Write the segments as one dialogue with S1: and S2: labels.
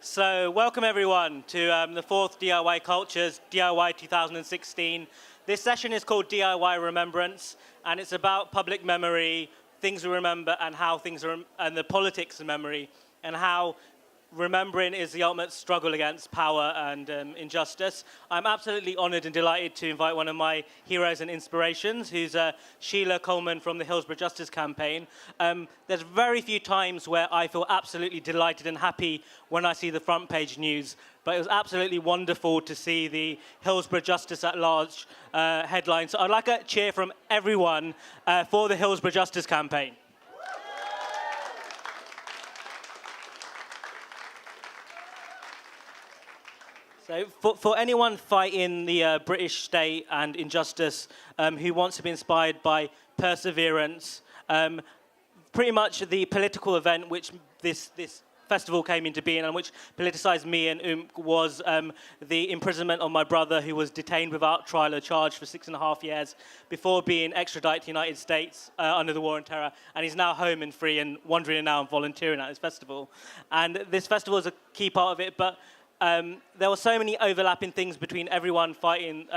S1: So welcome everyone to the fourth DIY Cultures, DIY 2016. This session is called DIY Remembrance, and it's about public memory, things we remember, and how and the politics of memory, and how remembering is the ultimate struggle against power and injustice. I'm absolutely honored and delighted to invite one of my heroes and inspirations, who's Sheila Coleman from the Hillsborough Justice Campaign. There's very few times where I feel absolutely delighted and happy when I see the front page news, but it was absolutely wonderful to see the Hillsborough Justice at Large headline. So I'd like a cheer from everyone for the Hillsborough Justice Campaign. So for anyone fighting the British state and injustice who wants to be inspired by perseverance, pretty much the political event which this festival came into being and which politicised me and was the imprisonment of my brother, who was detained without trial or charge for 6.5 years before being extradited to the United States under the War on Terror. And he's now home and free and wandering now and volunteering at this festival. And this festival is a key part of it, but there were so many overlapping things between everyone fighting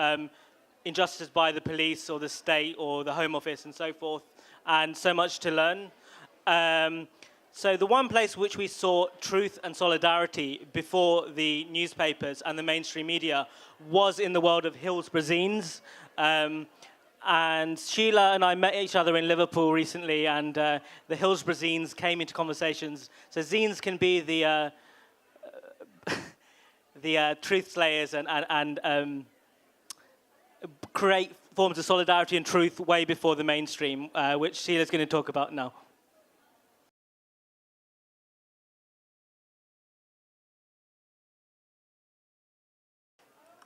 S1: injustice by the police or the state or the Home Office and so forth, and so much to learn. So the one place which we saw truth and solidarity before the newspapers and the mainstream media was in the world of Hillsborough Zines. And Sheila and I met each other in Liverpool recently, and the Hillsborough Zines came into conversations. So Zines can be the truth slayers and create forms of solidarity and truth way before the mainstream, which Sheila's going to talk about now.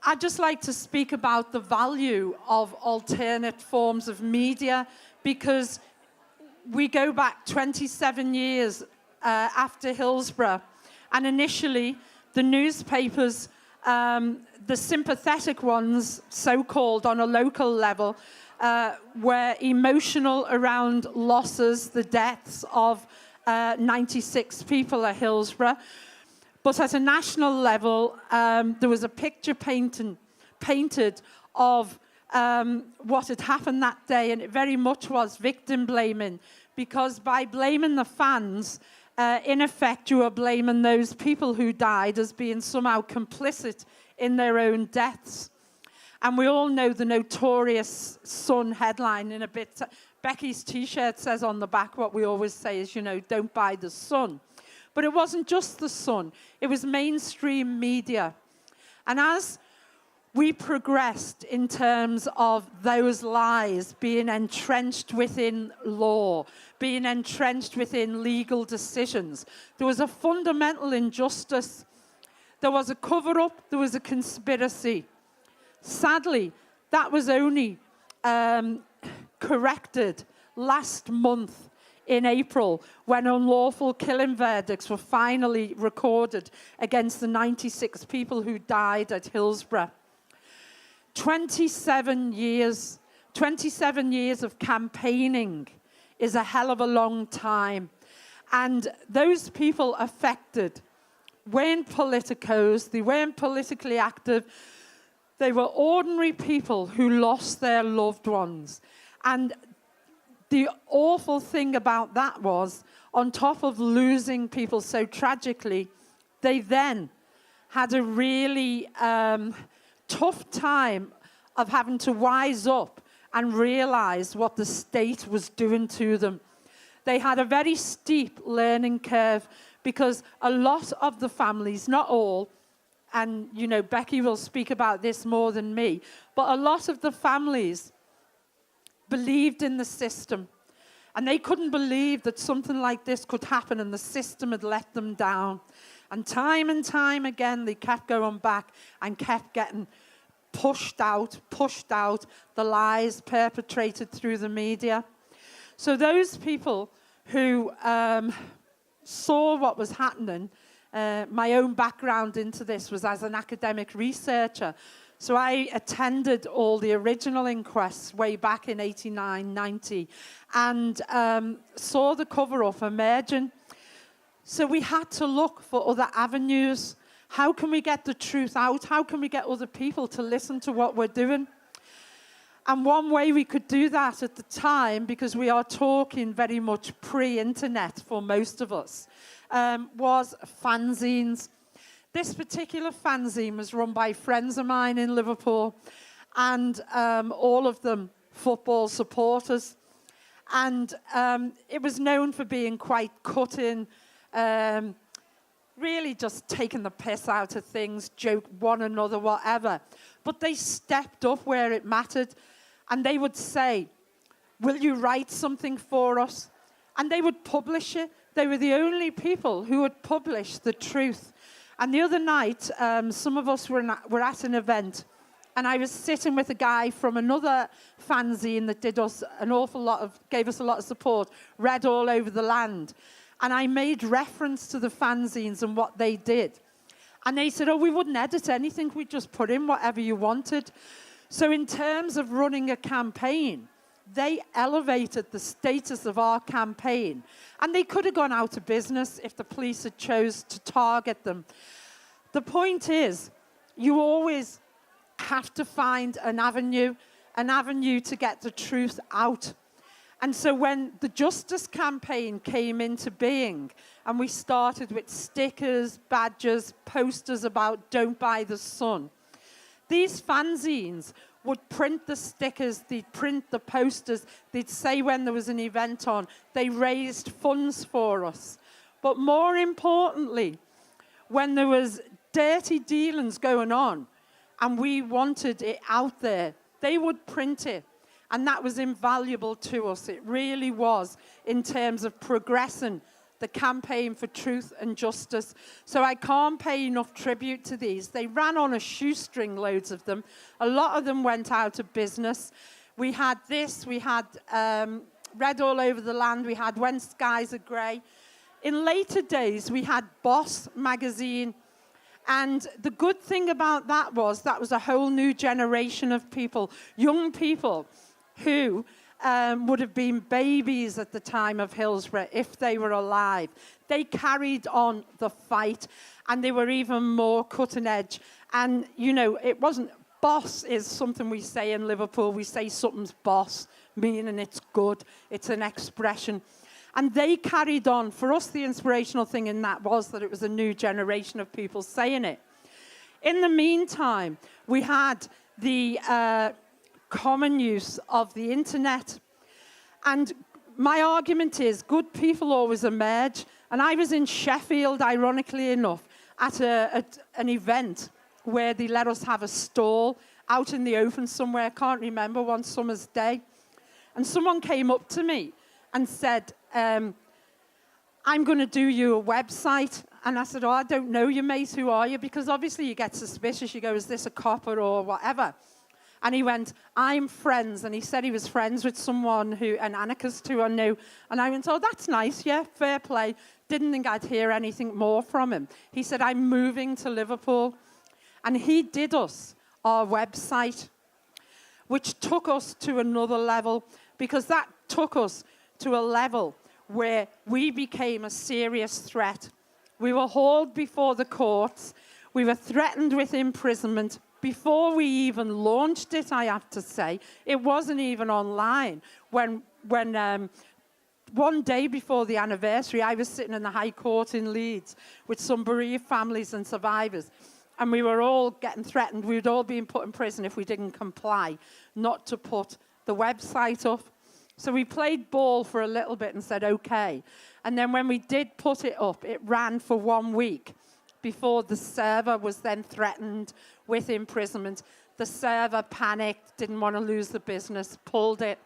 S2: I'd just like to speak about the value of alternate forms of media, because we go back 27 years after Hillsborough, and initially the newspapers, the sympathetic ones, so-called on a local level, were emotional around losses, the deaths of 96 people at Hillsborough. But at a national level, there was a picture painted of what had happened that day, and it very much was victim blaming, because by blaming the fans, in effect, you are blaming those people who died as being somehow complicit in their own deaths. And we all know the notorious Sun headline in a bit. Becky's T-shirt says on the back what we always say is, don't buy the Sun. But it wasn't just the Sun. It was mainstream media. And as we progressed in terms of those lies being entrenched within law, being entrenched within legal decisions, there was a fundamental injustice. There was a cover-up, there was a conspiracy. Sadly, that was only corrected last month in April, when unlawful killing verdicts were finally recorded against the 96 people who died at Hillsborough. 27 years of campaigning is a hell of a long time. And those people affected weren't politicos, they weren't politically active, they were ordinary people who lost their loved ones. And the awful thing about that was, on top of losing people so tragically, they then had a really tough time of having to wise up and realize what the state was doing to them. They had a very steep learning curve, because a lot of the families, not all, and Becky will speak about this more than me, but a lot of the families believed in the system, and they couldn't believe that something like this could happen, and the system had let them down. And time again, they kept going back and kept getting pushed out, the lies perpetrated through the media. So those people who saw what was happening, my own background into this was as an academic researcher. So I attended all the original inquests way back in 89, 90, and saw the cover-up emerging. So we had to look for other avenues. How can we get the truth out? How can we get other people to listen to what we're doing? And one way we could do that at the time, because we are talking very much pre-internet for most of us, was fanzines. This particular fanzine was run by friends of mine in Liverpool, and all of them football supporters. And it was known for being quite cutting, really just taking the piss out of things, joke one another, whatever. But they stepped up where it mattered, and they would say, will you write something for us? And they would publish it. They were the only people who would publish the truth. And the other night, some of us were at an event, and I was sitting with a guy from another fanzine that did us gave us a lot of support, Read All Over the Land. And I made reference to the fanzines and what they did. And they said, oh, we wouldn't edit anything, we'd just put in whatever you wanted. So in terms of running a campaign, they elevated the status of our campaign. And they could have gone out of business if the police had chose to target them. The point is, you always have to find an avenue to get the truth out. And so when the Justice Campaign came into being, and we started with stickers, badges, posters about Don't Buy the Sun, these fanzines would print the stickers, they'd print the posters, they'd say when there was an event on, they raised funds for us. But more importantly, when there was dirty dealings going on, and we wanted it out there, they would print it. And that was invaluable to us. It really was, in terms of progressing the campaign for truth and justice. So I can't pay enough tribute to these. They ran on a shoestring, loads of them. A lot of them went out of business. We had this, we had Read All Over the Land, we had When Skies Are Grey. In later days, we had Boss magazine. And the good thing about that was a whole new generation of people, young people, who would have been babies at the time of Hillsborough if they were alive. They carried on the fight, and they were even more cutting edge. And, you know, it wasn't, boss is something we say in Liverpool. We say something's boss, meaning it's good. It's an expression. And they carried on. For us, the inspirational thing in that was that it was a new generation of people saying it. In the meantime, we had the common use of the internet. And my argument is good people always emerge. And I was in Sheffield, ironically enough, at an event where they let us have a stall out in the open somewhere. I can't remember, one summer's day. And someone came up to me and said, I'm going to do you a website. And I said, oh, I don't know you, mate. Who are you? Because obviously you get suspicious. You go, is this a copper or whatever? And he went, I'm friends. And he said he was friends with someone an anarchist who I knew. And I went, oh, that's nice. Yeah, fair play. Didn't think I'd hear anything more from him. He said, I'm moving to Liverpool. And he did us our website, which took us to another level, because that took us to a level where we became a serious threat. We were hauled before the courts. We were threatened with imprisonment before we even launched it, I have to say. It wasn't even online. When one day before the anniversary, I was sitting in the High Court in Leeds with some bereaved families and survivors, and we were all getting threatened. We would all be put in prison if we didn't comply not to put the website up. So we played ball for a little bit and said, okay. And then when we did put it up, it ran for 1 week before the server was then threatened with imprisonment. The server panicked, didn't want to lose the business, pulled it.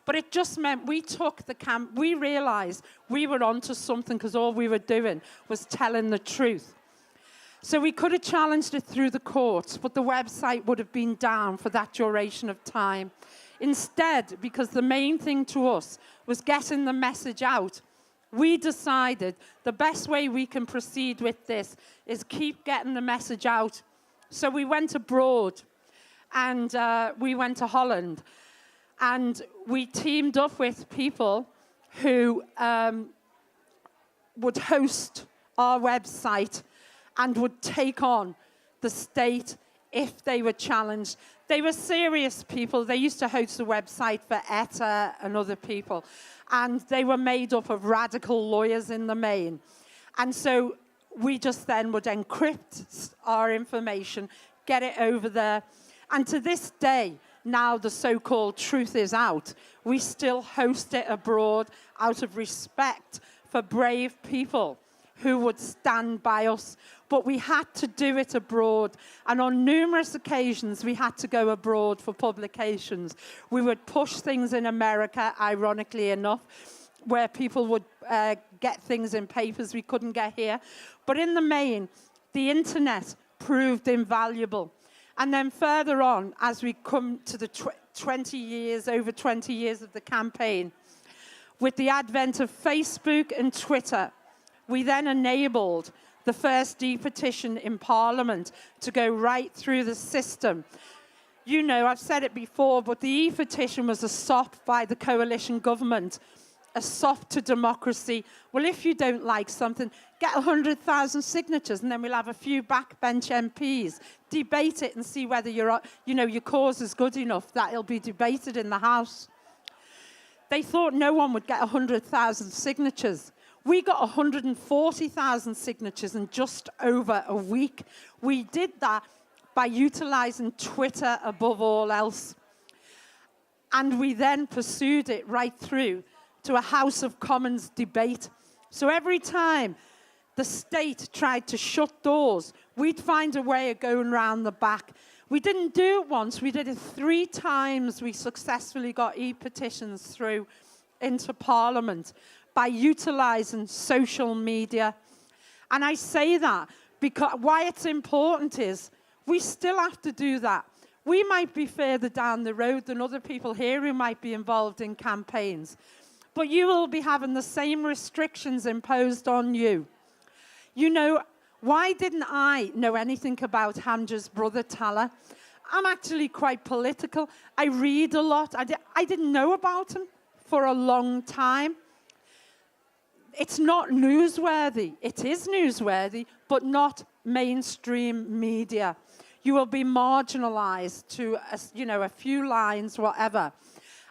S2: But it just meant we took we realized we were onto something, because all we were doing was telling the truth. So we could have challenged it through the courts, but the website would have been down for that duration of time. Instead, because the main thing to us was getting the message out, we decided the best way we can proceed with this is keep getting the message out. So we went abroad, and we went to Holland, and we teamed up with people who would host our website and would take on the state if they were challenged. They were serious people. They used to host the website for ETA and other people. And they were made up of radical lawyers in the main. And so we just then would encrypt our information, get it over there. And to this day, now the so-called truth is out, we still host it abroad out of respect for brave people who would stand by us. But we had to do it abroad. And on numerous occasions, we had to go abroad for publications. We would push things in America, ironically enough, where people would get things in papers we couldn't get here. But in the main, the internet proved invaluable. And then further on, as we come to the 20 years, over 20 years of the campaign, with the advent of Facebook and Twitter, we then enabled the first e-petition in Parliament to go right through the system. You know, I've said it before, but the e-petition was a sop by the coalition government, a sop to democracy. Well, if you don't like something, get 100,000 signatures, and then we'll have a few backbench MPs, debate it and see whether your cause is good enough that it'll be debated in the House. They thought no one would get 100,000 signatures. We got 140,000 signatures in just over a week. We did that by utilising Twitter above all else. And we then pursued it right through to a House of Commons debate. So every time the state tried to shut doors, we'd find a way of going round the back. We didn't do it once, we did it 3 times. We successfully got e-petitions through into Parliament by utilising social media. And I say that because why it's important is we still have to do that. We might be further down the road than other people here who might be involved in campaigns, but you will be having the same restrictions imposed on you. You know, why didn't I know anything about Hamja's brother, Tala? I'm actually quite political. I read a lot. I didn't know about him for a long time. It's not newsworthy. It is newsworthy, but not mainstream media. You will be marginalized to, a few lines, whatever.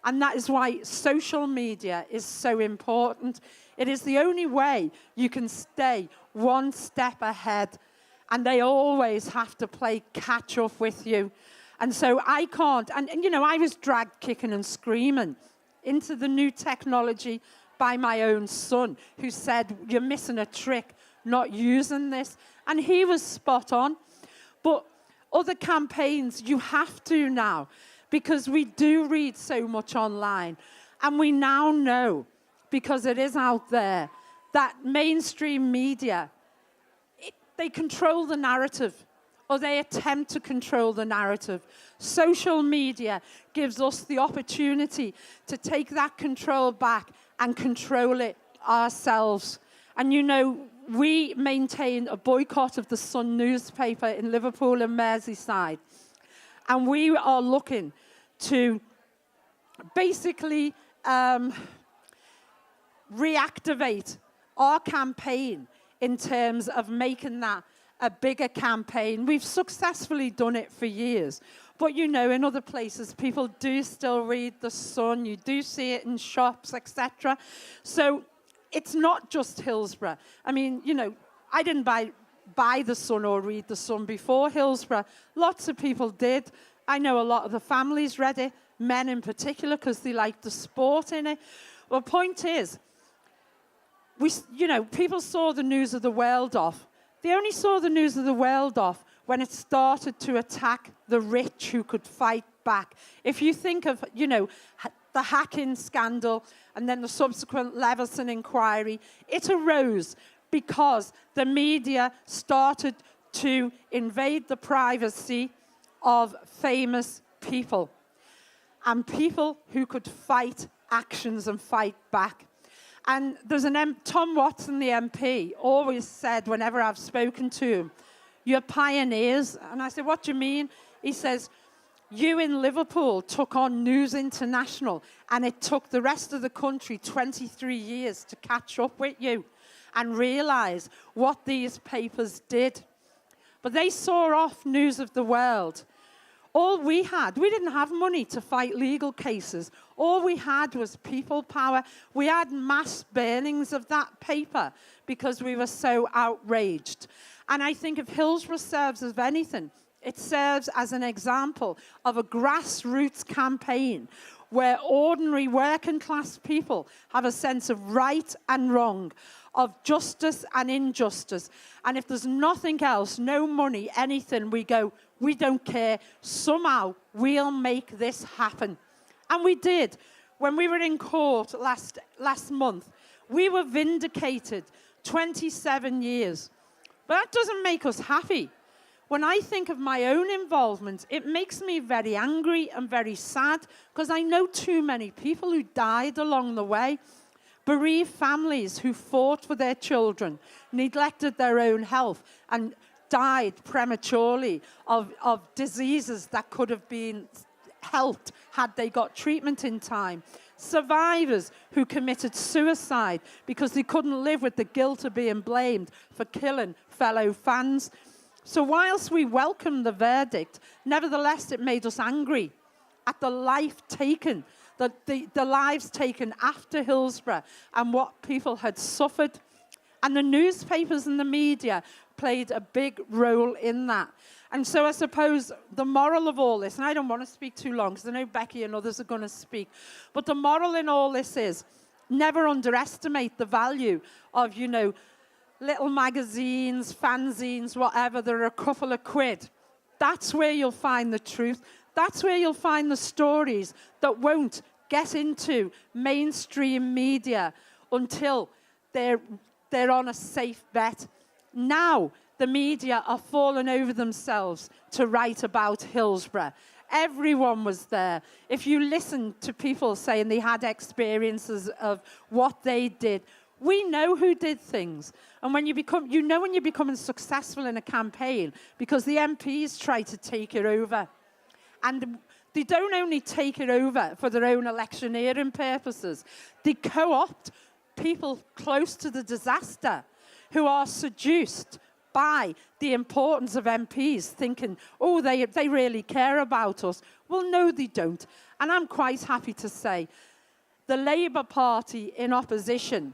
S2: And that is why social media is so important. It is the only way you can stay one step ahead. And they always have to play catch up with you. And so I can't. And I was dragged kicking and screaming into the new technology by my own son, who said, you're missing a trick, not using this. And he was spot on. But other campaigns, you have to now, because we do read so much online. And we now know, because it is out there, that mainstream media, they control the narrative, or they attempt to control the narrative. Social media gives us the opportunity to take that control back and control it ourselves. And we maintain a boycott of the Sun newspaper in Liverpool and Merseyside. And we are looking to basically reactivate our campaign in terms of making that a bigger campaign. We've successfully done it for years. But in other places, people do still read the Sun. You do see it in shops, etc. So it's not just Hillsborough. I mean, I didn't buy the Sun or read the Sun before Hillsborough. Lots of people did. I know a lot of the families read it, men in particular, because they liked the sport in it. Well, the point is, people saw the news of the world off. They only saw the news of the world off when it started to attack the rich who could fight back. If you think of, the hacking scandal and then the subsequent Leveson inquiry, it arose because the media started to invade the privacy of famous people and people who could fight actions and fight back. And there's Tom Watson, the MP, always said whenever I've spoken to him, you're pioneers. And I said, what do you mean? He says, you in Liverpool took on News International, and it took the rest of the country 23 years to catch up with you. and realise what these papers did. But they saw off News of the World. All we didn't have money to fight legal cases. All we had was people power. We had mass burnings of that paper because we were so outraged. And I think if Hillsborough serves as anything, it serves as an example of a grassroots campaign where ordinary working class people have a sense of right and wrong, of justice and injustice. And if there's nothing else, no money, anything, we go, we don't care. Somehow we'll make this happen. And we did. When we were in court last month, we were vindicated 27 years. But that doesn't make us happy. When I think of my own involvement, it makes me very angry and very sad because I know too many people who died along the way. Bereaved families who fought for their children, neglected their own health, and died prematurely of diseases that could have been helped had they got treatment in time. Survivors who committed suicide because they couldn't live with the guilt of being blamed for killing fellow fans. So whilst we welcome the verdict, nevertheless it made us angry at the life taken, the lives taken after Hillsborough and what people had suffered. And the newspapers and the media played a big role in that. And so I suppose the moral of all this, and I don't want to speak too long because I know Becky and others are going to speak, but the moral in all this is never underestimate the value of, you know, little magazines, fanzines, whatever. There are a couple of quid. That's where you'll find the truth. That's where you'll find the stories that won't get into mainstream media until they're on a safe bet. Now, the media are falling over themselves to write about Hillsborough. Everyone was there. If you listen to people saying they had experiences of what they did, we know who did things. And when when you're becoming successful in a campaign because the MPs try to take it over. And they don't only take it over for their own electioneering purposes. They co-opt people close to the disaster who are seduced by the importance of MPs, thinking, oh, they really care about us. Well, no, they don't. And I'm quite happy to say the Labour Party in opposition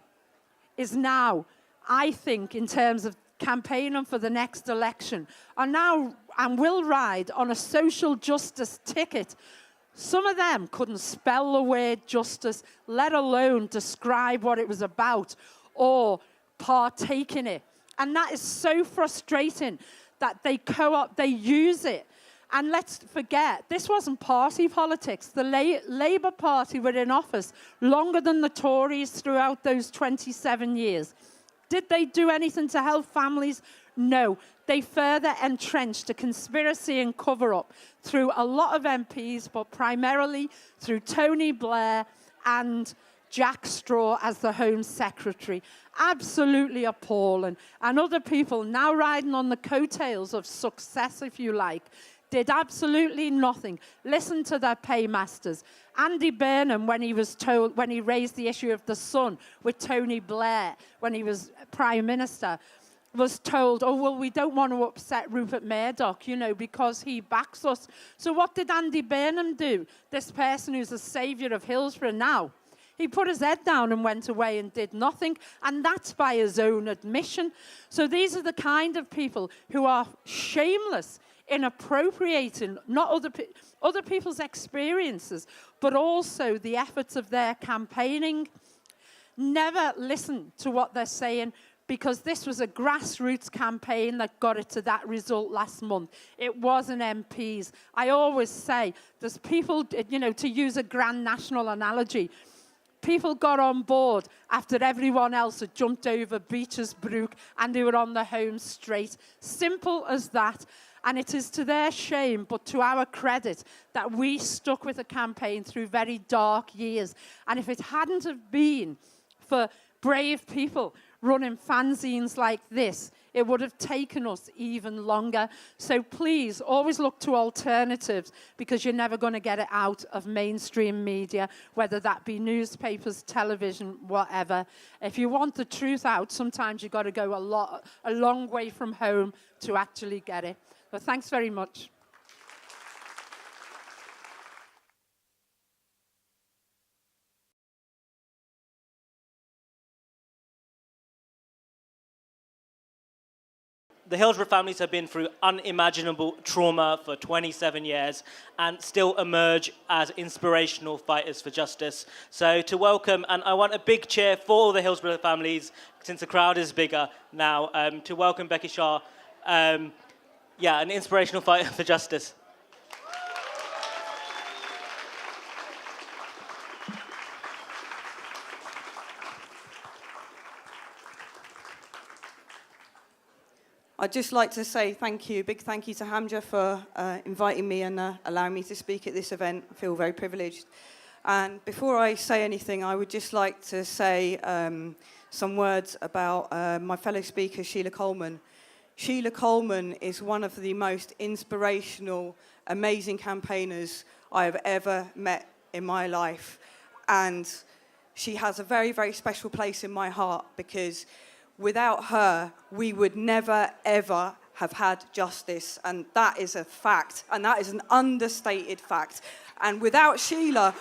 S2: is now, I think, in terms of campaigning for the next election, are now and will ride on a social justice ticket. Some of them couldn't spell the word justice, let alone describe what it was about or partake in it. And that is so frustrating that they use it. And let's forget, this wasn't party politics. The Labour Party were in office longer than the Tories throughout those 27 years. Did they do anything to help families? No. They further entrenched a conspiracy and cover-up through a lot of MPs, but primarily through Tony Blair and Jack Straw as the Home Secretary. Absolutely appalling. And other people now riding on the coattails of success, if you like, did absolutely nothing. Listen to their paymasters. Andy Burnham, when he raised the issue of the Sun with Tony Blair, when he was Prime Minister, was told, oh, well, we don't want to upset Rupert Murdoch, you know, because he backs us. So what did Andy Burnham do? This person who's the saviour of Hillsborough now. He put his head down and went away and did nothing, and that's by his own admission. So these are the kind of people who are shameless in appropriating not other people's experiences, but also the efforts of their campaigning. Never listen to what they're saying, because this was a grassroots campaign that got it to that result last month. It wasn't MPs. I always say, there's people, you know, to use a grand national analogy, people got on board after everyone else had jumped over Beecher's Brook and they were on the home straight. Simple as that. And it is to their shame, but to our credit, that we stuck with a campaign through very dark years. And if it hadn't have been for brave people running fanzines like this, it would have taken us even longer. So please, always look to alternatives, because you're never going to get it out of mainstream media, whether that be newspapers, television, whatever. If you want the truth out, sometimes you've got to go a long way from home to actually get it. But thanks very much.
S1: The Hillsborough families have been through unimaginable trauma for 27 years and still emerge as inspirational fighters for justice. So to welcome, and I want a big cheer for all the Hillsborough families, since the crowd is bigger now, to welcome Becky Shah, an inspirational fighter for justice.
S3: I'd just like to say thank you, big thank you to Hamja for inviting me and allowing me to speak at this event. I feel very privileged. And before I say anything, I would just like to say some words about my fellow speaker, Sheila Coleman. Sheila Coleman is one of the most inspirational, amazing campaigners I have ever met in my life. And she has a very, very special place in my heart, because without her, we would never, ever have had justice. And that is a fact. And that is an understated fact. And without Sheila,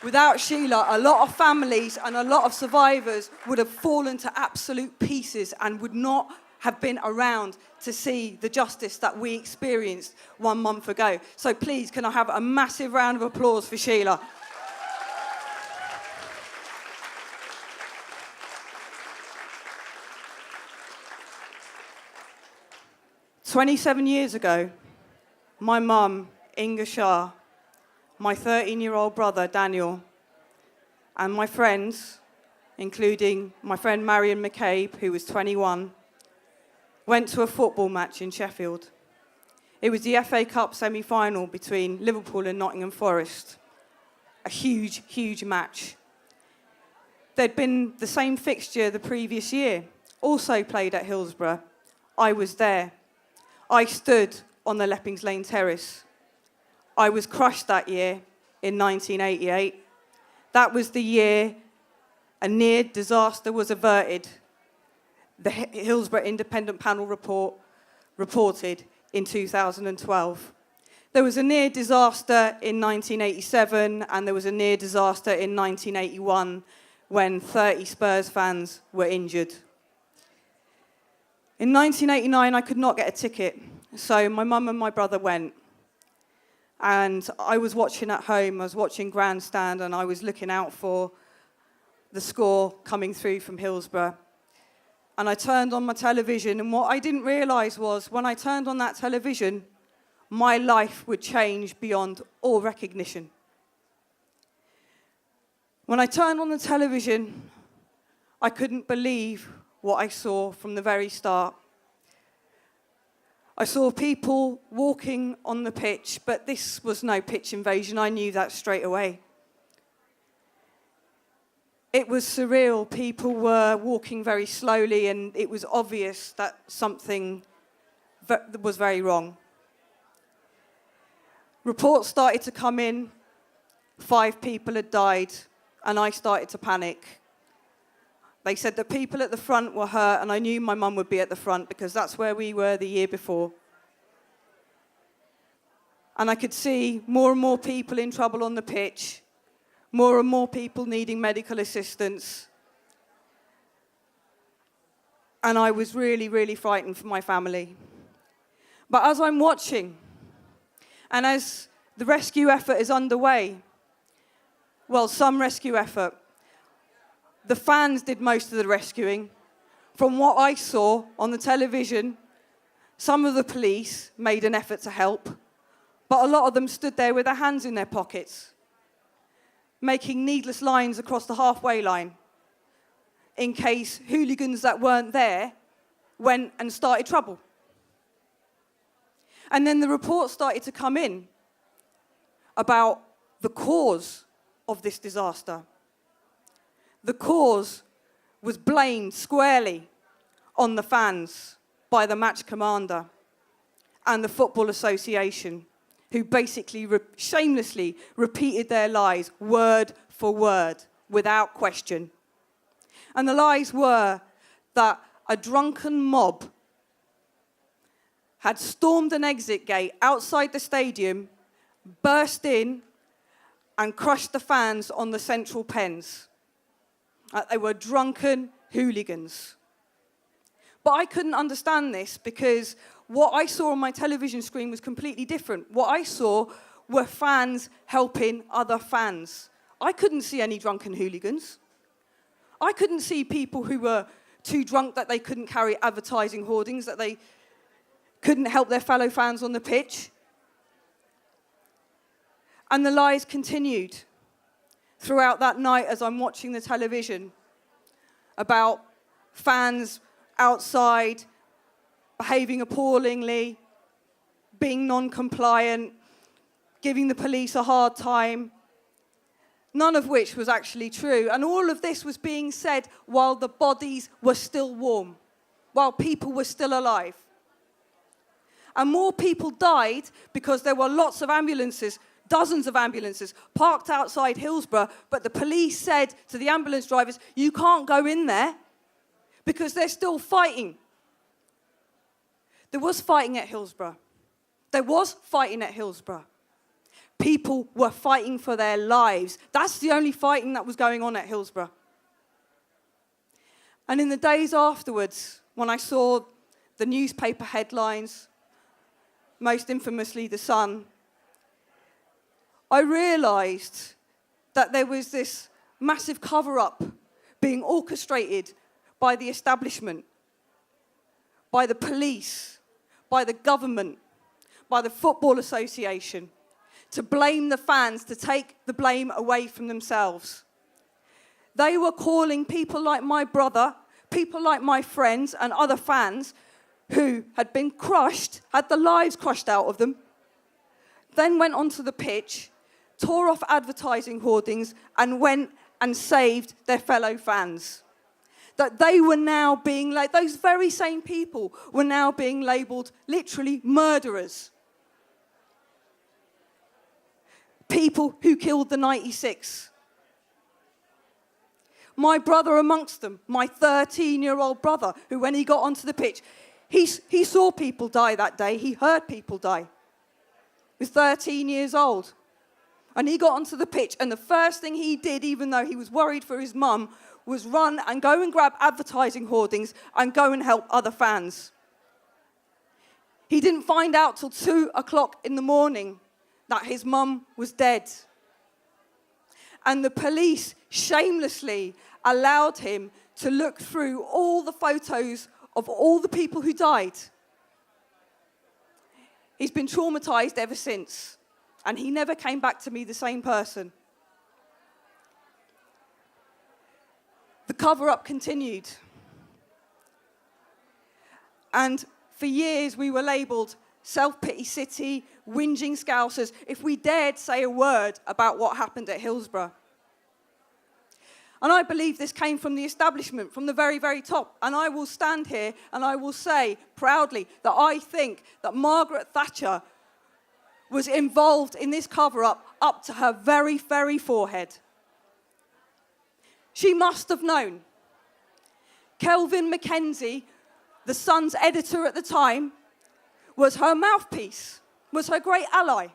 S3: a lot of families and a lot of survivors would have fallen to absolute pieces and would not have been around to see the justice that we experienced 1 month ago. So please, can I have a massive round of applause for Sheila? 27 years ago, my mum, Inger Shah, my 13-year-old brother, Daniel, and my friends, including my friend Marion McCabe, who was 21, went to a football match in Sheffield. It was the FA Cup semi-final between Liverpool and Nottingham Forest. A huge, huge match. There'd been the same fixture the previous year, also played at Hillsborough. I was there. I stood on the Leppings Lane terrace. I was crushed that year in 1988. That was the year a near disaster was averted. The Hillsborough Independent Panel report reported in 2012. There was a near disaster in 1987, and there was a near disaster in 1981 when 30 Spurs fans were injured. In 1989, I could not get a ticket, so my mum and my brother went. And I was watching at home, I was watching Grandstand, and I was looking out for the score coming through from Hillsborough. And I turned on my television, and what I didn't realise was, when I turned on that television, my life would change beyond all recognition. When I turned on the television, I couldn't believe what I saw from the very start. I saw people walking on the pitch, but this was no pitch invasion. I knew that straight away. It was surreal. People were walking very slowly, and it was obvious that something was very wrong. Reports started to come in. 5 people had died, and I started to panic. They said that people at the front were hurt, and I knew my mum would be at the front because that's where we were the year before. And I could see more and more people in trouble on the pitch, more and more people needing medical assistance. And I was really, really frightened for my family. But as I'm watching, and as the rescue effort is underway, well, some rescue effort, the fans did most of the rescuing. From what I saw on the television, some of the police made an effort to help, but a lot of them stood there with their hands in their pockets, making needless lines across the halfway line, in case hooligans that weren't there went and started trouble. And then the reports started to come in about the cause of this disaster. The cause was blamed squarely on the fans by the match commander and the Football Association, who basically shamelessly repeated their lies word for word without question. And the lies were that a drunken mob had stormed an exit gate outside the stadium, burst in, and crushed the fans on the central pens. They were drunken hooligans. But I couldn't understand this because what I saw on my television screen was completely different. What I saw were fans helping other fans. I couldn't see any drunken hooligans. I couldn't see people who were too drunk that they couldn't carry advertising hoardings, that they couldn't help their fellow fans on the pitch. And the lies continued throughout that night as I'm watching the television about fans outside behaving appallingly, being non-compliant, giving the police a hard time, none of which was actually true. And all of this was being said while the bodies were still warm, while people were still alive. And more people died because there were lots of ambulances, dozens of ambulances, parked outside Hillsborough, but the police said to the ambulance drivers, you can't go in there because they're still fighting. There was fighting at Hillsborough. There was fighting at Hillsborough. People were fighting for their lives. That's the only fighting that was going on at Hillsborough. And in the days afterwards, when I saw the newspaper headlines, most infamously The Sun, I realised that there was this massive cover-up being orchestrated by the establishment, by the police, by the government, by the Football Association, to blame the fans, to take the blame away from themselves. They were calling people like my brother, people like my friends and other fans who had been crushed, had the lives crushed out of them, then went onto the pitch, tore off advertising hoardings and went and saved their fellow fans. That they were now being, those very same people were now being labelled literally murderers. People who killed the 96. My brother amongst them, my 13-year-old brother, who when he got onto the pitch, he saw people die that day, he heard people die. He was 13 years old. And he got onto the pitch, and the first thing he did, even though he was worried for his mum, was run and go and grab advertising hoardings and go and help other fans. He didn't find out till 2 o'clock in the morning that his mum was dead. And the police shamelessly allowed him to look through all the photos of all the people who died. He's been traumatized ever since, and he never came back to me the same person. The cover-up continued. And for years we were labelled self-pity city, whinging Scousers, if we dared say a word about what happened at Hillsborough. And I believe this came from the establishment, from the very, very top. And I will stand here and I will say proudly that I think that Margaret Thatcher was involved in this cover-up up to her very, very forehead. She must have known. Kelvin Mackenzie, the Sun's editor at the time, was her mouthpiece, was her great ally.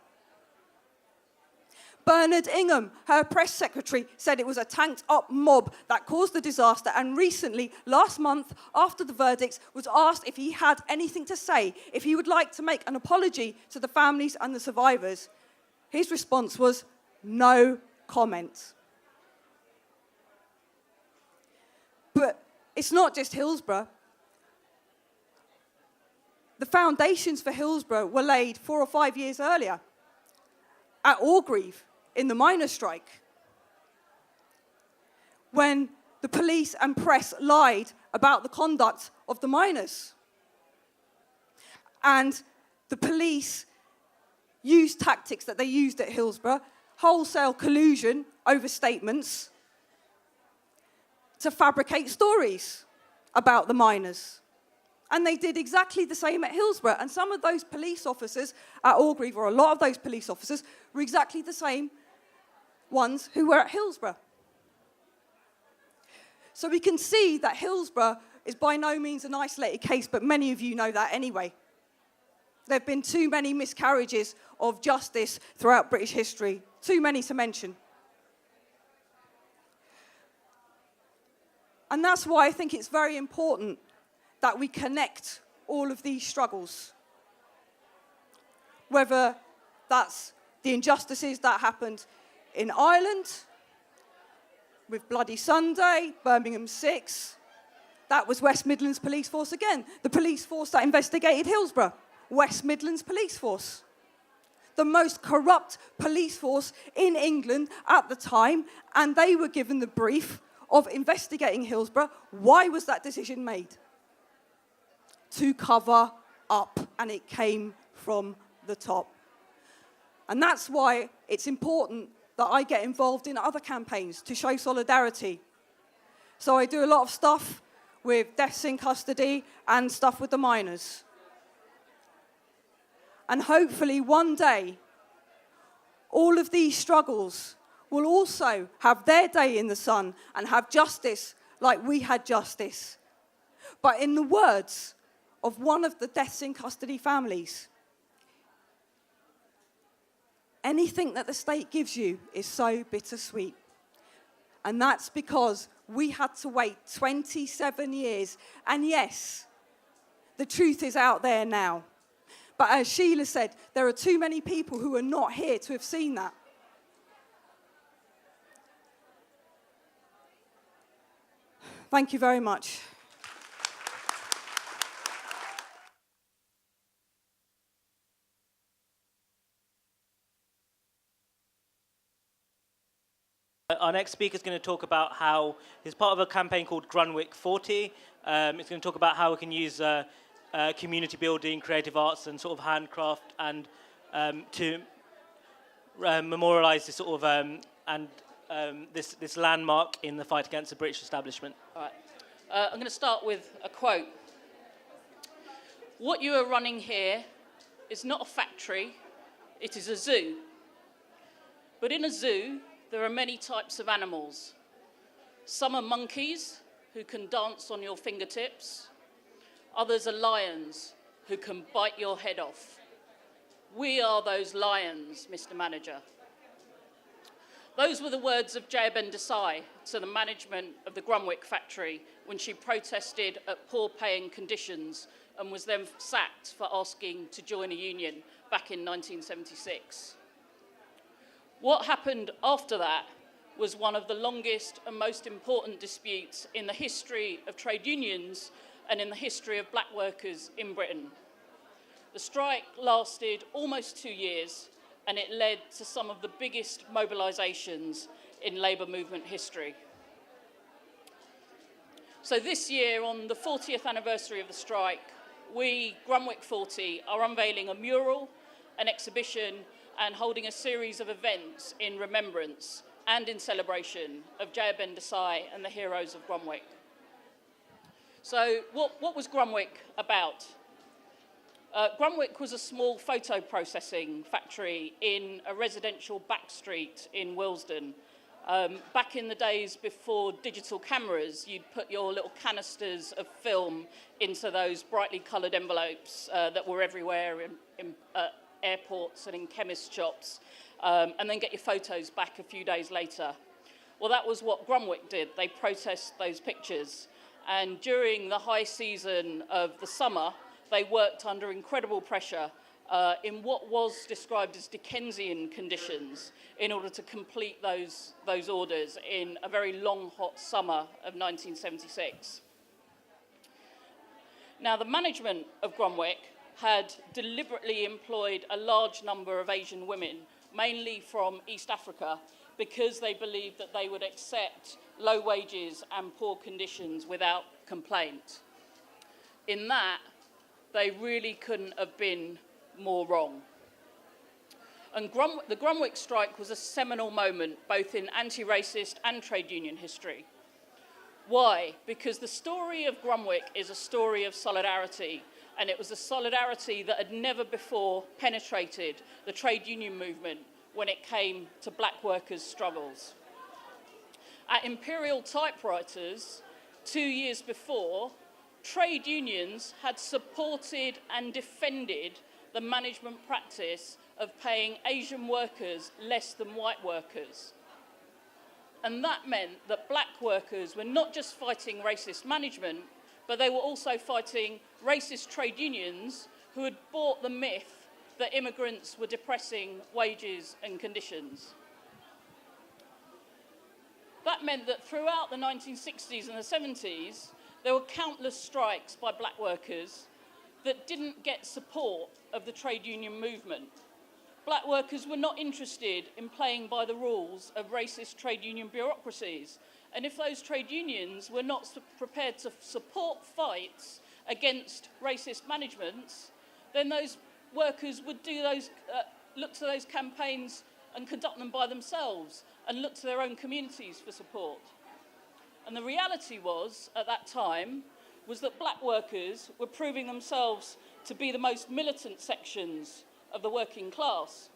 S3: Bernard Ingham, her press secretary, said it was a tanked-up mob that caused the disaster, and recently, last month, after the verdicts, was asked if he had anything to say, if he would like to make an apology to the families and the survivors. His response was, no comment. But it's not just Hillsborough. The foundations for Hillsborough were laid 4 or 5 years earlier at Orgreave in the miners' strike, when the police and press lied about the conduct of the miners. And the police used tactics that they used at Hillsborough, wholesale collusion over statements, to fabricate stories about the miners And they did exactly the same at Hillsborough. And some of those police officers at Orgreave, or a lot of those police officers, were exactly the same ones who were at Hillsborough. So we can see that Hillsborough is by no means an isolated case, but many of you know that anyway. There have been too many miscarriages of justice throughout British history, too many to mention. And that's why I think it's very important that we connect all of these struggles. Whether that's the injustices that happened in Ireland, with Bloody Sunday, Birmingham 6, that was West Midlands Police Force again. The police force that investigated Hillsborough, West Midlands Police Force. The most corrupt police force in England at the time, and they were given the brief of investigating Hillsborough. Why was that decision made? To cover up, and it came from the top. And that's why it's important that I get involved in other campaigns to show solidarity. So I do a lot of stuff with deaths in custody and stuff with the minors. And hopefully one day, all of these struggles will also have their day in the sun and have justice like we had justice. But in the words of one of the deaths in custody families, anything that the state gives you is so bittersweet. And that's because we had to wait 27 years. And yes, the truth is out there now. But as Sheila said, there are too many people who are not here to have seen that. Thank you very much.
S1: Our next speaker is going to talk about how he's part of a campaign called Grunwick 40. It's going to talk about how we can use community building, creative arts, and sort of handcraft, and to memorialise this sort of this landmark in the fight against the British establishment.
S4: All right. I'm going to start with a quote. What you are running here is not a factory, it is a zoo. But in a zoo, there are many types of animals. Some are monkeys who can dance on your fingertips. Others are lions who can bite your head off. We are those lions, Mr. Manager. Those were the words of Jaya-Ben Desai to the management of the Grunwick factory when she protested at poor-paying conditions and was then sacked for asking to join a union back in 1976. What happened after that was one of the longest and most important disputes in the history of trade unions and in the history of black workers in Britain. The strike lasted almost 2 years, and it led to some of the biggest mobilisations in labour movement history. So this year, on the 40th anniversary of the strike, we, Grunwick 40, are unveiling a mural, an exhibition, and holding a series of events in remembrance and in celebration of Jaya-Ben Desai and the heroes of Grunwick. So what was Grunwick about? Grunwick was a small photo processing factory in a residential back street in Willesden. Back in the days before digital cameras, you'd put your little canisters of film into those brightly coloured envelopes that were everywhere in airports and in chemist shops, and then get your photos back a few days later. Well, that was what Grunwick did. They processed those pictures, and during the high season of the summer, they worked under incredible pressure in what was described as Dickensian conditions in order to complete those orders in a very long, hot summer of 1976. Now, the management of Grunwick had deliberately employed a large number of Asian women, mainly from East Africa, because they believed that they would accept low wages and poor conditions without complaint. In that, they really couldn't have been more wrong. And the Grunwick strike was a seminal moment both in anti-racist and trade union history. Why? Because the story of Grunwick is a story of solidarity, and it was a solidarity that had never before penetrated the trade union movement when it came to black workers' struggles. At Imperial Typewriters, 2 years before, trade unions had supported and defended the management practice of paying Asian workers less than white workers. And that meant that black workers were not just fighting racist management, but they were also fighting racist trade unions who had bought the myth that immigrants were depressing wages and conditions. That meant that throughout the 1960s and the 70s, there were countless strikes by black workers that didn't get support of the trade union movement. Black workers were not interested in playing by the rules of racist trade union bureaucracies. And if those trade unions were not prepared to support fights against racist managements, then those workers would look to those campaigns and conduct them by themselves and look to their own communities for support. And the reality was, at that time, was that black workers were proving themselves to be the most militant sections of the working class.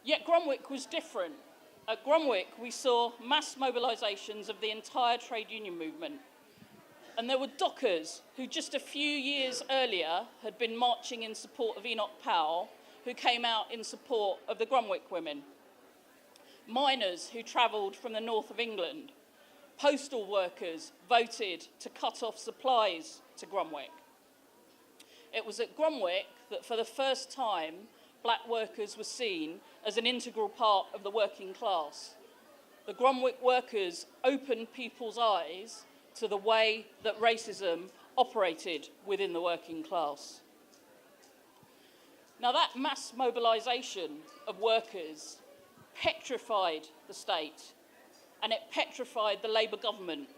S4: Yet Grunwick was different. At Grunwick, we saw mass mobilisations of the entire trade union movement. And there were dockers who just a few years earlier had been marching in support of Enoch Powell, who came out in support of the Grunwick women. Miners who travelled from the north of England. Postal workers voted to cut off supplies to Grunwick. It was at Grunwick that for the first time, black workers were seen as an integral part of the working class. The Grunwick workers opened people's eyes to the way that racism operated within the working class. Now, that mass mobilisation of workers petrified the state, and it petrified the Labour government.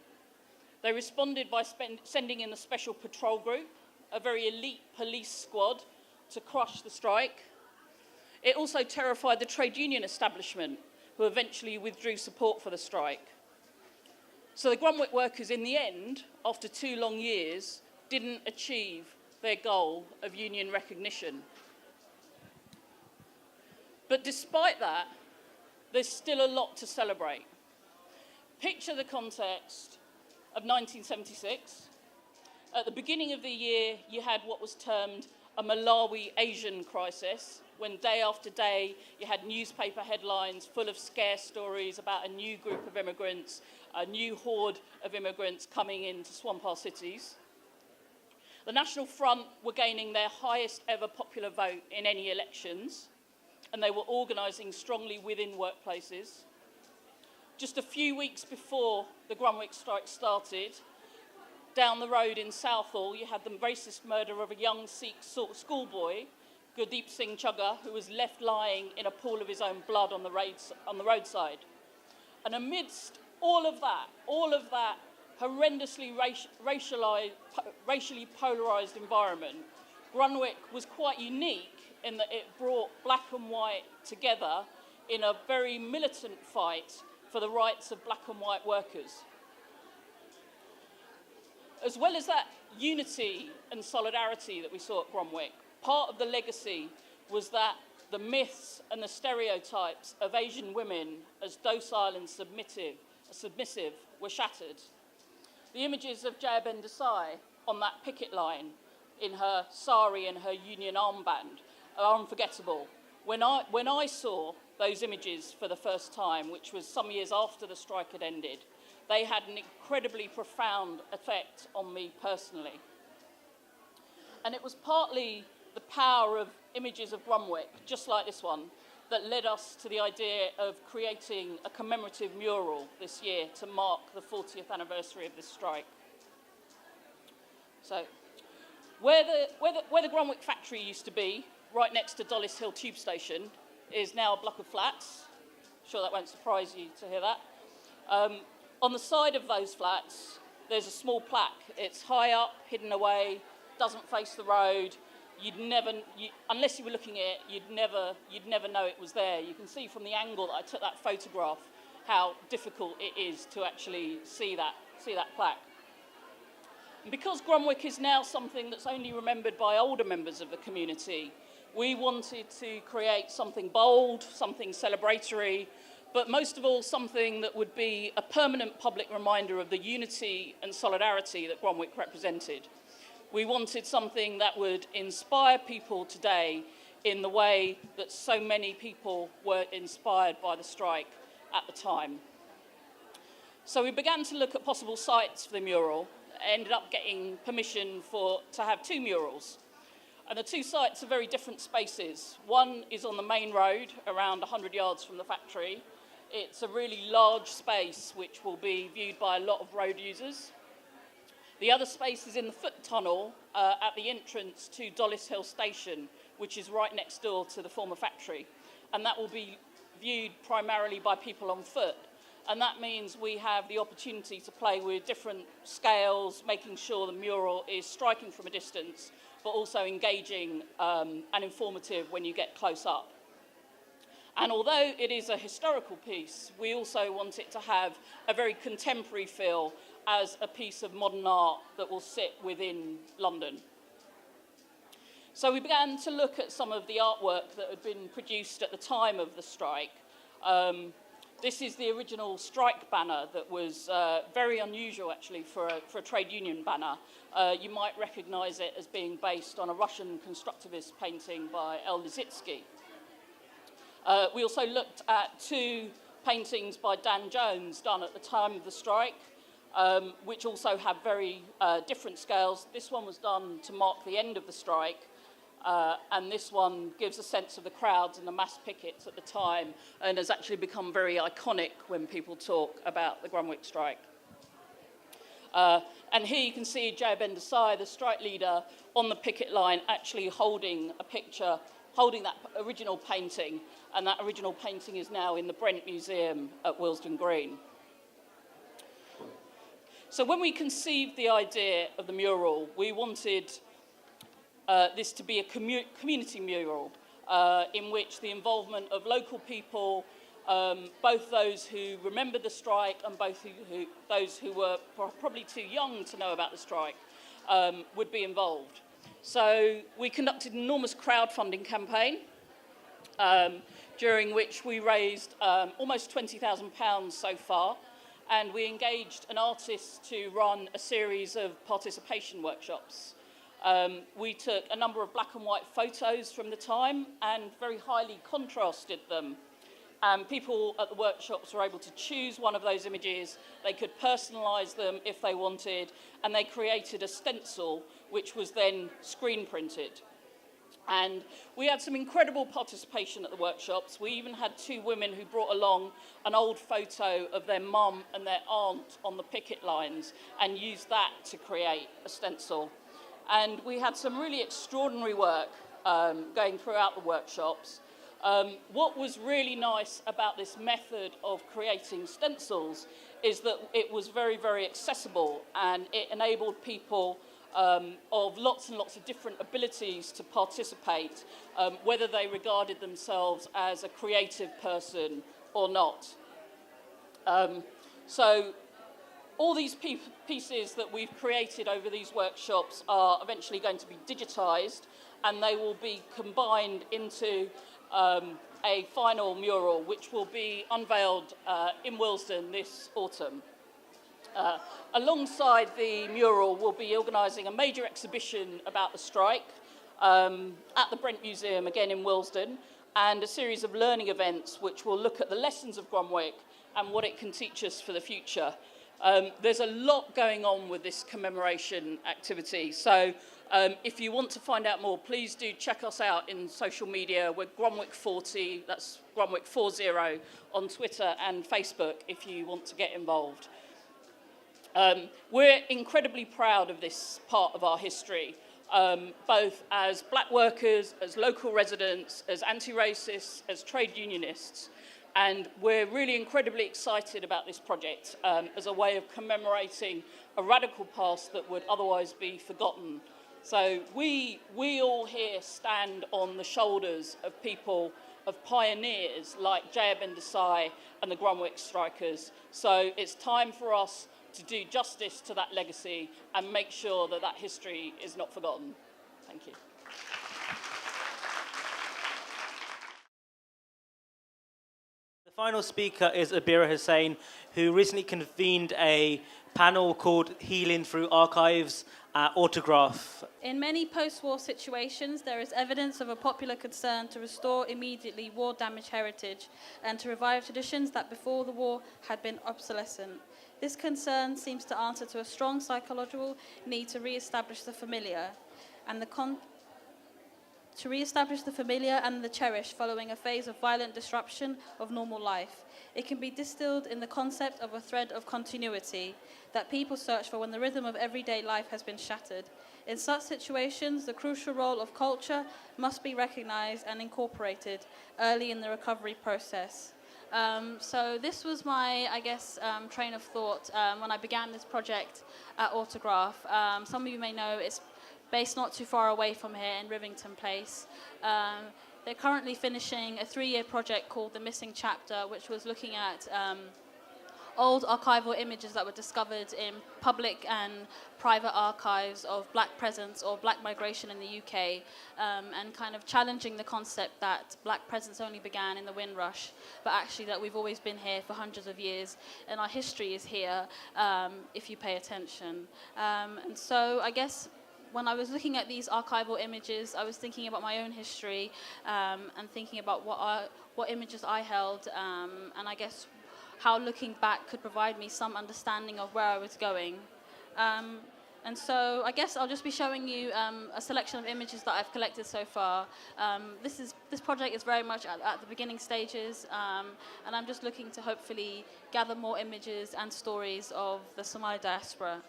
S4: They responded by sending in a special patrol group, a very elite police squad, to crush the strike. It also terrified the trade union establishment, who eventually withdrew support for the strike. So the Grunwick workers, in the end, after 2 long years, didn't achieve their goal of union recognition. But despite that, there's still a lot to celebrate. Picture the context of 1976. At the beginning of the year, you had what was termed a Malawi Asian crisis, when day after day you had newspaper headlines full of scare stories about a new group of immigrants, a new horde of immigrants coming into swamp our cities. The National Front were gaining their highest ever popular vote in any elections, and they were organising strongly within workplaces. Just a few weeks before the Grunwick strike started, down the road in Southall, you had the racist murder of a young Sikh schoolboy, Gurdeep Singh Chugga, who was left lying in a pool of his own blood on the roadside. And amidst all of that horrendously racially polarised environment, Grunwick was quite unique in that it brought black and white together in a very militant fight for the rights of black and white workers. As well as that unity and solidarity that we saw at Grunwick, part of the legacy was that the myths and the stereotypes of Asian women as docile and submissive were shattered. The images of Jaya Ben Desai on that picket line in her sari and her union armband are unforgettable. When I saw those images for the first time, which was some years after the strike had ended, they had an incredibly profound effect on me personally. And it was partly the power of images of Grunwick, just like this one, that led us to the idea of creating a commemorative mural this year to mark the 40th anniversary of this strike. So, where the Grunwick factory used to be, right next to Dollis Hill Tube Station, is now a block of flats. I'm sure that won't surprise you to hear that. On the side of those flats, there's a small plaque. It's high up, hidden away, doesn't face the road. Unless you were looking at it, you'd never know it was there. You can see from the angle that I took that photograph how difficult it is to actually see that plaque. And because Grunwick is now something that's only remembered by older members of the community, we wanted to create something bold, something celebratory, but most of all something that would be a permanent public reminder of the unity and solidarity that Grunwick represented. We wanted something that would inspire people today in the way that so many people were inspired by the strike at the time. So we began to look at possible sites for the mural, ended up getting permission to have 2 murals. And the 2 sites are very different spaces. One is on the main road, around 100 yards from the factory. It's a really large space which will be viewed by a lot of road users. The other space is in the foot tunnel at the entrance to Dollis Hill Station, which is right next door to the former factory. And that will be viewed primarily by people on foot. And that means we have the opportunity to play with different scales, making sure the mural is striking from a distance, but also engaging and informative when you get close up. And although it is a historical piece, we also want it to have a very contemporary feel as a piece of modern art that will sit within London. So we began to look at some of the artwork that had been produced at the time of the strike. This is the original strike banner that was very unusual, actually, for a trade union banner. You might recognise it as being based on a Russian constructivist painting by L. Lissitzky. We also looked at 2 paintings by Dan Jones done at the time of the strike, which also have very different scales. This one was done to mark the end of the strike, and this one gives a sense of the crowds and the mass pickets at the time, and has actually become very iconic when people talk about the Grunwick strike. And here you can see Jayabend Desai, the strike leader, on the picket line, actually holding a picture, holding that original painting, and that original painting is now in the Brent Museum at Willesden Green. So when we conceived the idea of the mural, we wanted this to be a community mural in which the involvement of local people, both those who remembered the strike and those who were probably too young to know about the strike, would be involved. So we conducted an enormous crowdfunding campaign, during which we raised almost £20,000 so far, and we engaged an artist to run a series of participation workshops. We took a number of black and white photos from the time and very highly contrasted them. People at the workshops were able to choose one of those images. They could personalise them if they wanted, and they created a stencil which was then screen printed. And we had some incredible participation at the workshops. We even had 2 women who brought along an old photo of their mum and their aunt on the picket lines and used that to create a stencil. And we had some really extraordinary work going throughout the workshops. What was really nice about this method of creating stencils is that it was very, very accessible, and it enabled people of lots and lots of different abilities to participate, whether they regarded themselves as a creative person or not. So all these pieces that we've created over these workshops are eventually going to be digitised, and they will be combined into a final mural which will be unveiled in Willesden this autumn. Alongside the mural, we'll be organising a major exhibition about the strike at the Brent Museum, again in Willesden, and a series of learning events which will look at the lessons of Grunwick and what it can teach us for the future. There's a lot going on with this commemoration activity, so if you want to find out more, please do check us out in social media. We're Grunwick40, that's Grunwick40 on Twitter and Facebook if you want to get involved. We're incredibly proud of this part of our history, both as black workers, as local residents, as anti-racists, as trade unionists. And we're really incredibly excited about this project as a way of commemorating a radical past that would otherwise be forgotten. So we all here stand on the shoulders of people of pioneers like J.A. Ben Desai and the Grunwick strikers. So it's time for us to do justice to that legacy and make sure that that history is not forgotten. Thank you.
S1: The final speaker is Abira Hussein, who recently convened a panel called Healing Through Archives at Autograph.
S5: In many post-war situations, there is evidence of a popular concern to restore immediately war-damaged heritage and to revive traditions that before the war had been obsolescent. This concern seems to answer to a strong psychological need to re-establish the familiar and the cherished following a phase of violent disruption of normal life. It can be distilled in the concept of a thread of continuity that people search for when the rhythm of everyday life has been shattered. In such situations, the crucial role of culture must be recognized and incorporated early in the recovery process. So this was my, train of thought when I began this project at Autograph. Some of you may know it's based not too far away from here in Rivington Place. They're currently finishing a 3-year project called The Missing Chapter, which was looking at old archival images that were discovered in public and private archives of black presence or black migration in the UK, and kind of challenging the concept that black presence only began in the Windrush, but actually that we've always been here for hundreds of years, and our history is here if you pay attention. And so I guess when I was looking at these archival images, I was thinking about my own history and thinking about what images I held, and I guess how looking back could provide me some understanding of where I was going. And so I guess I'll just be showing you a selection of images that I've collected so far. This project is very much at the beginning stages, and I'm just looking to hopefully gather more images and stories of the Somali diaspora.